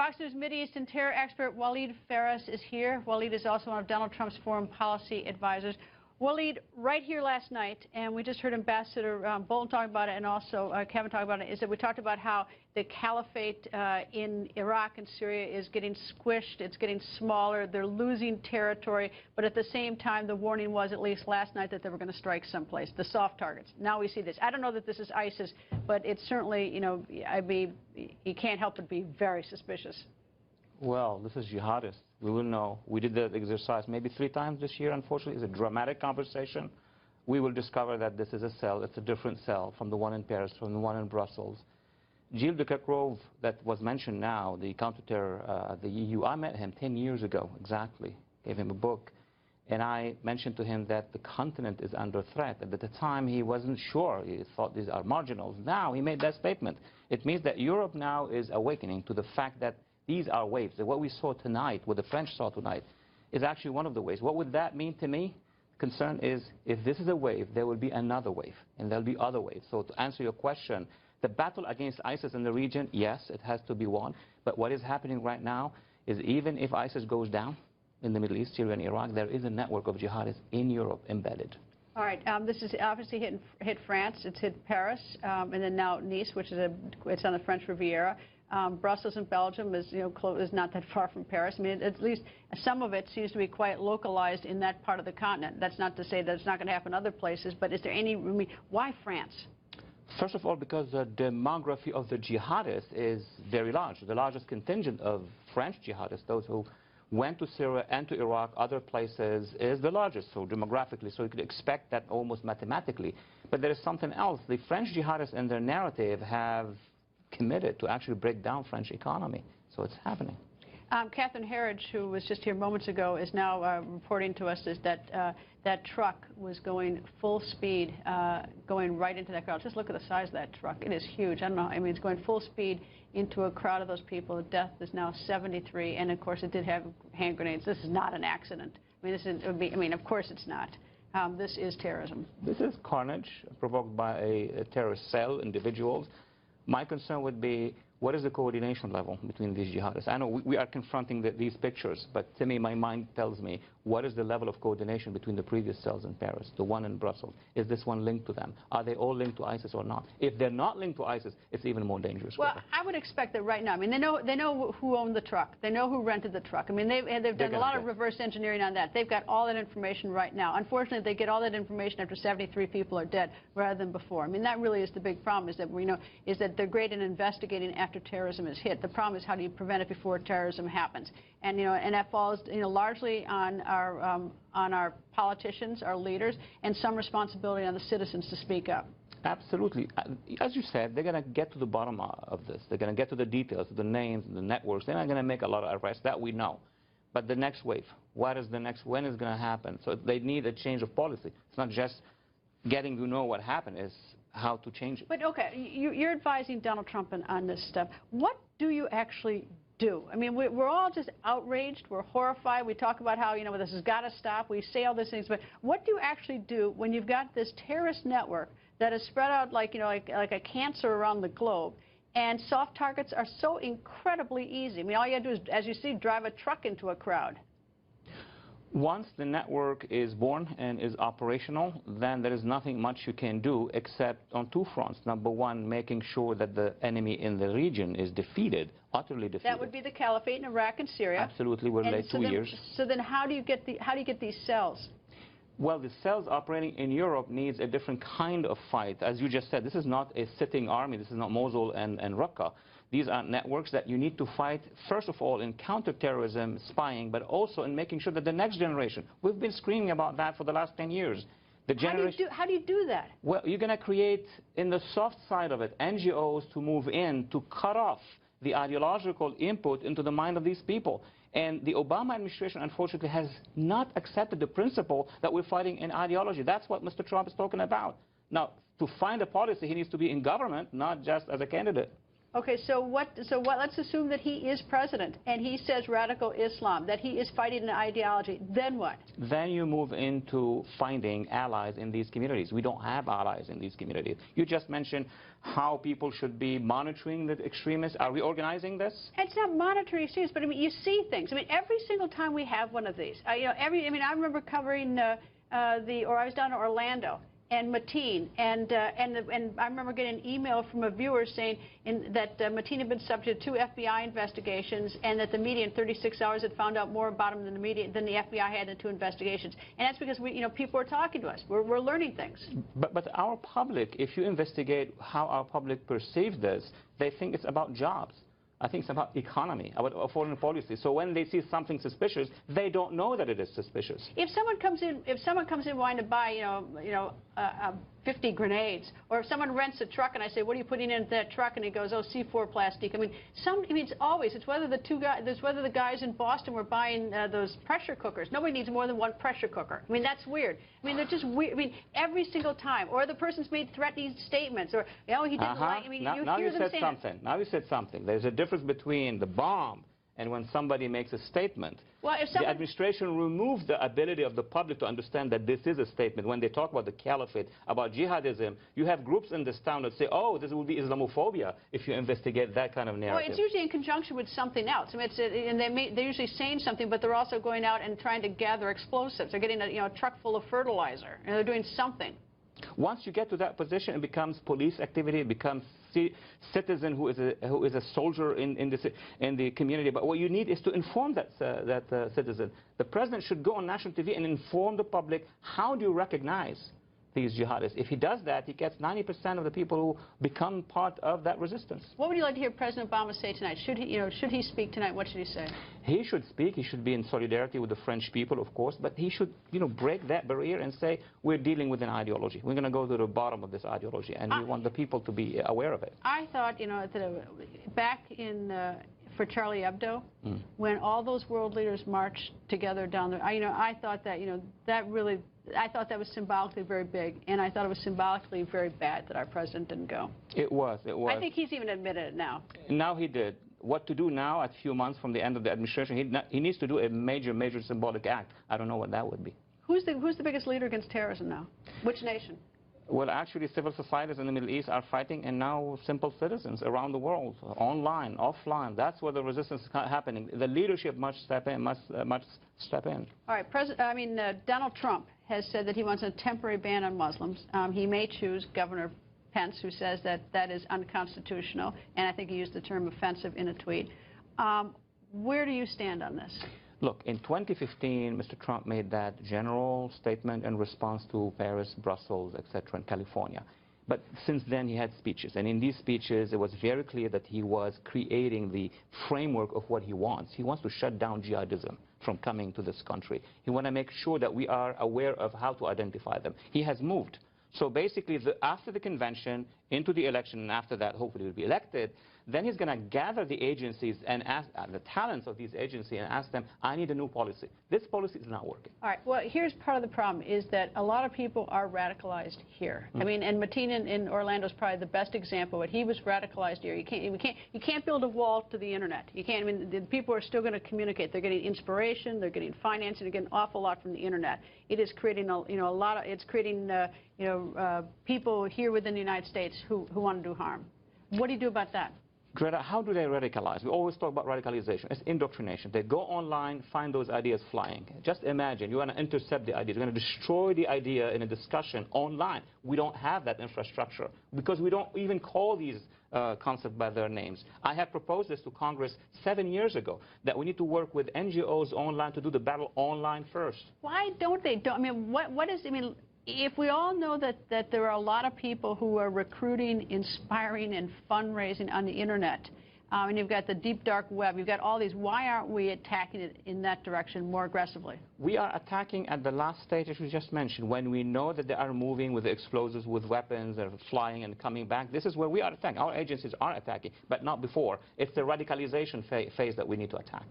Fox News Mideastern terror expert Walid Fares is here. Walid is also one of Donald Trump's foreign policy advisors. Walid, right here last night, and we just heard Ambassador Bolton talk about it, and also Kevin talk about it, is that we talked about how the caliphate in Iraq and Syria is getting squished, it's getting smaller, they're losing territory, but at the same time the warning was, at least last night, that they were going to strike someplace, the soft targets. Now we see this. I don't know that this is ISIS, but it's certainly, you know, you can't help but be very suspicious. Well, this is jihadists. We will know. We did that exercise maybe 3 times this year, unfortunately. It's a dramatic conversation. We will discover that this is a cell. It's a different cell from the one in Paris, from the one in Brussels. Gilles de Kerchove, that was mentioned now, the counter-terror, the EU, I met him 10 years ago, exactly. Gave him a book. And I mentioned to him that the continent is under threat. And at the time, he wasn't sure. He thought these are marginals. Now, he made that statement. It means that Europe now is awakening to the fact that these are waves. What we saw tonight, what the French saw tonight, is actually one of the waves. What would that mean to me? Concern is, if this is a wave, there will be another wave, and there'll be other waves. So to answer your question, the battle against ISIS in the region, yes, it has to be won. But what is happening right now is, even if ISIS goes down in the Middle East, Syria and Iraq, there is a network of jihadists in Europe embedded. All right, this is obviously hit France, it's hit Paris, and then now Nice, which is it's on the French Riviera. Brussels and Belgium is, is not that far from Paris. I mean, at least some of it seems to be quite localized in that part of the continent. That's not to say that it's not going to happen other places, but is there any, why France? First of all, because the demography of the jihadists is very large. The largest contingent of French jihadists, those who went to Syria and to Iraq, other places, is the largest, so demographically. So you could expect that almost mathematically. But there is something else. The French jihadists in their narrative have committed to actually break down French economy. So it's happening. Catherine Herridge, who was just here moments ago, is now reporting to us that that truck was going full speed, going right into that crowd. Just look at the size of that truck. It is huge. I don't know. I mean, it's going full speed into a crowd of those people. The death is now 73, and of course, it did have hand grenades. This is not an accident. I mean, of course, it's not. This is terrorism. This is carnage provoked by a terrorist cell, individuals. My concern would be, what is the coordination level between these jihadists? I know we are confronting these pictures, but to me, my mind tells me, what is the level of coordination between the previous cells in Paris, the one in Brussels? Is this one linked to them? Are they all linked to ISIS or not? If they're not linked to ISIS, it's even more dangerous. Well, I would expect that right now. I mean, they know who owned the truck. They know who rented the truck. I mean, they've done a lot of reverse engineering on that. They've got all that information right now. Unfortunately, they get all that information after 73 people are dead rather than before. I mean, that really is the big problem, is that they're great in investigating after terrorism is hit. The problem is, how do you prevent it before terrorism happens? And and that falls largely on our politicians, our leaders, and some responsibility on the citizens to speak up. Absolutely. As you said, they're going to get to the bottom of this. They're going to get to the details, the names, the networks. They're not going to make a lot of arrests. That we know. But the next wave, when is it going to happen? So they need a change of policy. It's not just getting to know what happened. It's how to change it. But okay, you're advising Donald Trump on this stuff. What do you actually do? I mean, we're all just outraged. We're horrified. We talk about how, this has got to stop. We say all these things. But what do you actually do when you've got this terrorist network that is spread out like a cancer around the globe, and soft targets are so incredibly easy? I mean, all you have to do is, as you see, drive a truck into a crowd. Once the network is born and is operational, then there is nothing much you can do except on 2 fronts. Number one, making sure that the enemy in the region is defeated, utterly defeated. That would be the caliphate in Iraq and Syria. Absolutely, we're late 2 years. So then, how do you get these cells? Well, the cells operating in Europe needs a different kind of fight. As you just said, this is not a sitting army. This is not Mosul and Raqqa. These are networks that you need to fight, first of all, in counterterrorism, spying, but also in making sure that the next generation, we've been screaming about that for the last 10 years. How do you do that? Well, you're going to create, in the soft side of it, NGOs to move in to cut off the ideological input into the mind of these people. And the Obama administration, unfortunately, has not accepted the principle that we're fighting in ideology. That's what Mr. Trump is talking about. Now, to find a policy, he needs to be in government, not just as a candidate. Okay, so what, let's assume that he is president, and he says radical Islam, that he is fighting an ideology. Then what? Then you move into finding allies in these communities. We don't have allies in these communities. You just mentioned how people should be monitoring the extremists. Are we organizing this? It's not monitoring extremists, but I mean, you see things. I mean, every single time we have one of these, I remember covering or I was down in Orlando and Mateen, and I remember getting an email from a viewer saying that Mateen had been subject to 2 FBI investigations, and that the media in 36 hours had found out more about him than the FBI had in 2 investigations. And that's because people are talking to us. We're learning things. But our public, if you investigate how our public perceive this, they think it's about jobs. I think it's about economy, about foreign policy. So when they see something suspicious, they don't know that it is suspicious. If someone comes in wanting to buy, 50 grenades, or if someone rents a truck and I say, what are you putting in that truck? And he goes, oh, C4 plastic. I mean, it's whether the guys in Boston were buying those pressure cookers. Nobody needs more than 1 pressure cooker. I mean, that's weird. I mean, they're just weird. I mean, every single time. Or the person's made threatening statements, or, he didn't like, I mean, you hear them saying it. Now you said something. There's a difference between the bomb and when somebody makes a statement. Well, the administration removes the ability of the public to understand that this is a statement. When they talk about the caliphate, about jihadism, you have groups in this town that say, oh, this will be Islamophobia if you investigate that kind of narrative. Well, it's usually in conjunction with something else. I mean, they're usually saying something, but they're also going out and trying to gather explosives. They're getting a truck full of fertilizer, and they're doing something. Once you get to that position, it becomes police activity. It becomes citizen who is a soldier in the community. But what you need is to inform that citizen. The president should go on national TV and inform the public, how do you recognize these jihadists? If he does that, he gets 90% of the people who become part of that resistance. What would you like to hear President Obama say tonight? Should he speak tonight? What should he say? He should speak. He should be in solidarity with the French people, of course, but he should, break that barrier and say, we're dealing with an ideology. We're going to go to the bottom of this ideology, and we want the people to be aware of it. I thought, back in for Charlie Hebdo, when all those world leaders marched together down there, I thought that, I thought that was symbolically very big, and I thought it was symbolically very bad that our president didn't go. It was. I think he's even admitted it now. Now he did. What to do now, at a few months from the end of the administration, he needs to do a major, major symbolic act. I don't know what that would be. Who's the biggest leader against terrorism now? Which nation? Well, actually, civil societies in the Middle East are fighting, and now simple citizens around the world, online, offline. That's where the resistance is happening. The leadership must step in. Must step in. All right, Donald Trump has said that he wants a temporary ban on Muslims. He may choose Governor Pence, who says that is unconstitutional, and I think he used the term offensive in a tweet. Where do you stand on this? Look, in 2015, Mr. Trump made that general statement in response to Paris, Brussels, etc., in California. But since then, he had speeches. And in these speeches, it was very clear that he was creating the framework of what he wants. He wants to shut down jihadism from coming to this country. He wants to make sure that we are aware of how to identify them. He has moved. So basically, after the convention, into the election, and after that, hopefully, he'll be elected, then he's going to gather the agencies and ask the talents of these agencies and ask them, I need a new policy. This policy is not working. All right. Well, here's part of the problem is that a lot of people are radicalized here. I mean, and Mateen in Orlando is probably the best example. But he was radicalized here. You can't build a wall to the internet. You can't. I mean, the people are still going to communicate. They're getting inspiration. They're getting financing. They're getting an awful lot from the internet. It is creating It's creating people here within the United States who want to do harm. What do you do about that? Greta, how do they radicalize? We always talk about radicalization. It's indoctrination. They go online, find those ideas flying. Just imagine, you want to intercept the ideas. You're going to destroy the idea in a discussion online. We don't have that infrastructure because we don't even call these concepts by their names. I have proposed this to Congress 7 years ago, that we need to work with NGOs online to do the battle online first. Why don't they? If we all know that there are a lot of people who are recruiting, inspiring, and fundraising on the internet, and you've got the deep dark web, you've got all these, why aren't we attacking it in that direction more aggressively? We are attacking at the last stage, as we just mentioned, when we know that they are moving with explosives, with weapons, they're flying and coming back. This is where we are attacking. Our agencies are attacking, but not before. It's the radicalization phase that we need to attack.